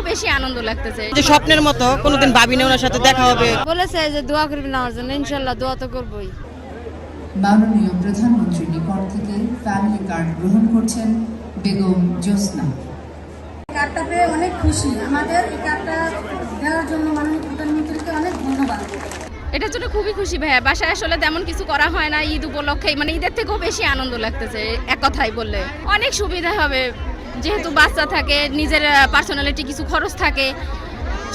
বেশি আনন্দ লাগতেছে। যে স্বপ্নের মতো কোনোদিন ভাবিনি ওনার সাথে দেখা হবে। বলেছে যে দোয়া করবেন আমার জন্য, ইনশাআল্লাহ দোয়া তো করবই। মাননীয় প্রধানমন্ত্রীর নিকট থেকে ফ্যামিলি কার্ড গ্রহণ করছেন বেগম জ্যোৎস্না। কার্ডটা পেয়ে অনেক খুশি। আমাদের এই কার্ডটা দেওয়ার জন্য মাননীয় প্রধানমন্ত্রীকে অনেক ধন্যবাদ। এটার জন্য খুবই খুশি ভাইয়া। বাসায় আসলে তেমন কিছু করা হয় না, ঈদ উপলক্ষে মানে ঈদের থেকেও বেশি আনন্দ লাগতেছে। এক কথাই বললে অনেক সুবিধা হবে, যেহেতু বাচ্চা থাকে, নিজের পার্সোনালিটি কিছু খরচ থাকে,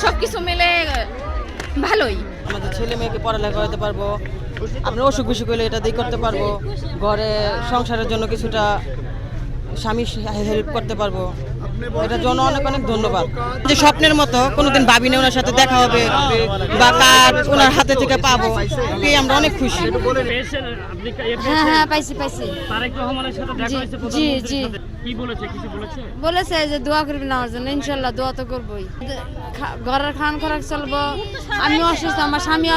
সব কিছু মিলে ভালোই। আমাদের ছেলে মেয়েকে পড়ালেখা করাতে পারবো, আমরা অসুখ বিসুখ হলে এটা দিয়ে করতে পারবো, ঘরে সংসারের জন্য কিছুটা স্বামী হেল্প করতে পারবো। এটার জন্য অনেক অনেক ধন্যবাদ। যে স্বপ্নের মতো কোনোদিন ভাবিনি ওনার সাথে দেখা হবে বা কার্ড ওনার হাতে থেকে পাবো, এই আমরা অনেক খুশি। হ্যাঁ পাইছি। তারেক রহমানের সাথে দেখা হয়েছে প্রধানমন্ত্রীর সাথে, কি বলেছে, কিছু বলেছে? বলেছে যে দোয়া করবেন আমার জন্য, ইনশাআল্লাহ দোয়া তো করবই। ঘরের খান খোরাক চলবো, আমি অসুস্থ, আমার স্বামী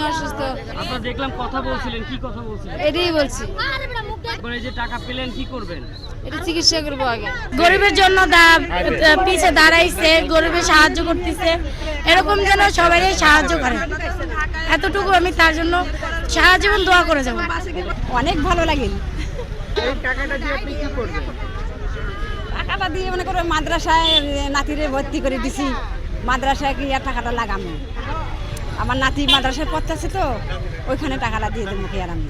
অসুস্থ। আপনারা দেখলাম কথা বলছিলেন, কি কথা বলছিলেন? এটাই বলছি, এখন এই যে টাকা পেলেন কি করবেন? এটা চিকিৎসা করবো আগে। গরিবের জন্য পিছে দাঁড়াইছে, গরিবের সাহায্য করতেছে, এরকম যেন সবাই সাহায্য করে, এতটুকু আমি তার জন্য সারা জীবন দোয়া করে যাবো। অনেক ভালো লাগে। এই টাকাটা দিয়ে আপনি কি করবেন? টাকাটা দিয়ে মনে করো মাদ্রাসায় নাতিরে ভর্তি করে দিছি, মাদ্রাসায় গিয়ে টাকাটা লাগামো। আমার নাতি মাদ্রাসায় পড়তেছে তো, ওইখানে টাকাটা দিয়ে দেবো কি আর আমি।